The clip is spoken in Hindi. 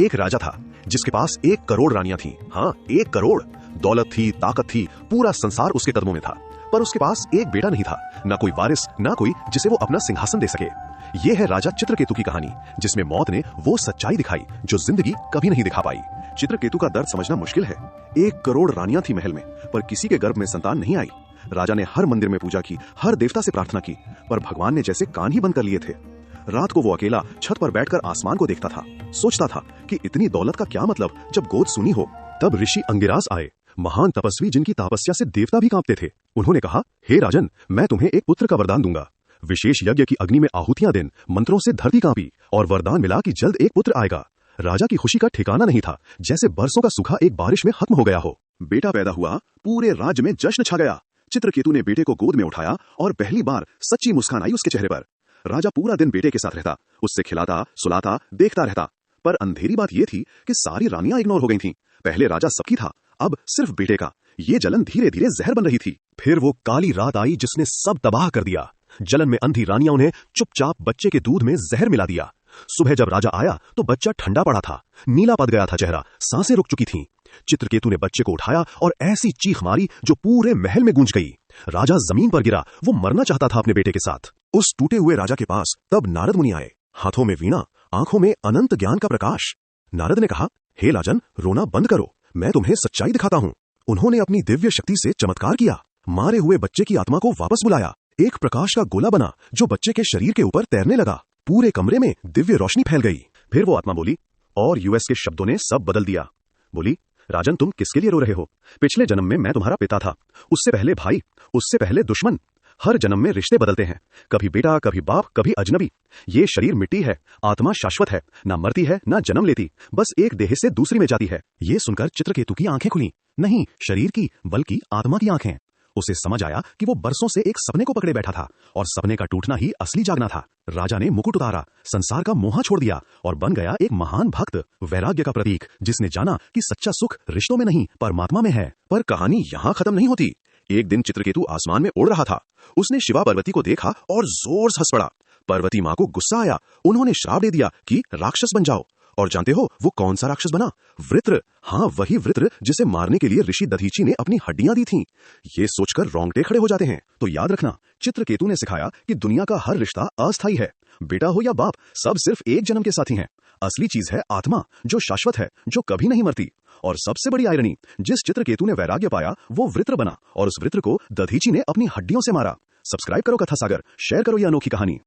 एक राजा था जिसके पास 1 करोड़ रानियां थीं। हाँ, 1 करोड़। दौलत थी, ताकत थी, पूरा संसार उसके कदमों में था। पर उसके पास एक बेटा नहीं था, ना कोई वारिस, ना कोई जिसे वो अपना सिंहासन दे सके। ये है राजा चित्रकेतु की कहानी, जिसमें मौत ने वो सच्चाई दिखाई जो जिंदगी कभी नहीं दिखा पाई। चित्रकेतु का दर्द समझना मुश्किल है। 1 करोड़ रानियां थी महल में, पर किसी के गर्भ में संतान नहीं आई। राजा ने हर मंदिर में पूजा की, हर देवता से प्रार्थना की, पर भगवान ने जैसे कान ही बंद कर लिए थे। रात को वो अकेला छत पर बैठकर आसमान को देखता था, सोचता था कि इतनी दौलत का क्या मतलब जब गोद सुनी हो। तब ऋषि अंगिरास आए, महान तपस्वी जिनकी तपस्या से देवता भी कांपते थे। उन्होंने कहा, हे राजन, मैं तुम्हें एक पुत्र का वरदान दूंगा। विशेष यज्ञ की अग्नि में आहुतियां दें, मंत्रों से धरती कांपी और वरदान मिला कि जल्द एक पुत्र आएगा। राजा की खुशी का ठिकाना नहीं था, जैसे बरसों का सूखा एक बारिश में खत्म हो गया हो। बेटा पैदा हुआ, पूरे राज्य में जश्न छा गया। चित्रकेतु ने बेटे को गोद में उठाया और पहली बार सच्ची मुस्कान आई उसके चेहरे पर। राजा पूरा दिन बेटे के साथ रहता, उससे खिलाता, सुलाता, देखता रहता। पर अंधेरी बात यह थी कि सारी रानियां इग्नोर हो गई थीं। पहले राजा सबकी था, अब सिर्फ बेटे का। ये जलन धीरे धीरे जहर बन रही थी। फिर वो काली रात आई जिसने सब तबाह कर दिया। जलन में अंधी रानियां उन्हें चुपचाप बच्चे के दूध में जहर मिला दिया। सुबह जब राजा आया तो बच्चा ठंडा पड़ा था, नीला पड़ गया था चेहरा, सांसें रुक चुकी थीं। चित्रकेतु ने बच्चे को उठाया और ऐसी चीख मारी जो पूरे महल में गूंज गई। राजा जमीन पर गिरा, वो मरना चाहता था अपने बेटे के साथ। उस टूटे हुए राजा के पास तब नारद मुनि आए, हाथों में वीणा, आंखों में अनंत ज्ञान का प्रकाश। नारद ने कहा, हे राजन, रोना बंद करो, मैं तुम्हें सच्चाई दिखाता हूँ। उन्होंने अपनी दिव्य शक्ति से चमत्कार किया, मारे हुए बच्चे की आत्मा को वापस बुलाया। एक प्रकाश का गोला बना जो बच्चे के शरीर के ऊपर तैरने लगा। पूरे कमरे में दिव्य रोशनी फैल गई। फिर वो आत्मा बोली, और यूएस के शब्दों ने सब बदल दिया। बोली, राजन, तुम किसके लिए रो रहे हो? पिछले जन्म में मैं तुम्हारा पिता था, उससे पहले भाई, उससे पहले दुश्मन। हर जन्म में रिश्ते बदलते हैं, कभी बेटा, कभी बाप, कभी अजनबी। ये शरीर मिट्टी है, आत्मा शाश्वत है, ना मरती है ना जन्म लेती, बस एक देह से दूसरी में जाती है। ये सुनकर चित्रकेतु की आंखें खुली, नहीं शरीर की बल्कि आत्मा की आंखें। उसे समझ आया कि वो बरसों से एक सपने को पकड़े बैठा था और सपने का टूटना ही असली जागना था। राजा ने मुकुट उतारा, संसार का मोह छोड़ दिया और बन गया एक महान भक्त, वैराग्य का प्रतीक, जिसने जाना कि सच्चा सुख रिश्तों में नहीं परमात्मा में है। पर कहानी यहाँ खत्म नहीं होती। एक दिन चित्रकेतु आसमान में उड़ रहा था। उसने शिवा पार्वती को देखा और जोर से हंस पड़ा। पार्वती माँ को गुस्सा आया, उन्होंने श्राप दे दिया कि राक्षस बन जाओ। और जानते हो वो कौन सा राक्षस बना? वृत्र। हाँ, वही वृत्र जिसे मारने के लिए ऋषि दधीची ने अपनी हड्डियां दी थीं। ये सोचकर रोंगटे खड़े हो जाते हैं। तो याद रखना, चित्रकेतु ने सिखाया कि दुनिया का हर रिश्ता अस्थायी है। बेटा हो या बाप, सब सिर्फ एक जन्म के साथी हैं। असली चीज है आत्मा, जो शाश्वत है, जो कभी नहीं मरती। और सबसे बड़ी आयरनी, जिस चित्रकेतु ने वैराग्य पाया वो वृत्र बना और उस वृत्र को दधीची ने अपनी हड्डियों से मारा। सब्सक्राइब करो कथा सागर, शेयर करो ये अनोखी कहानी।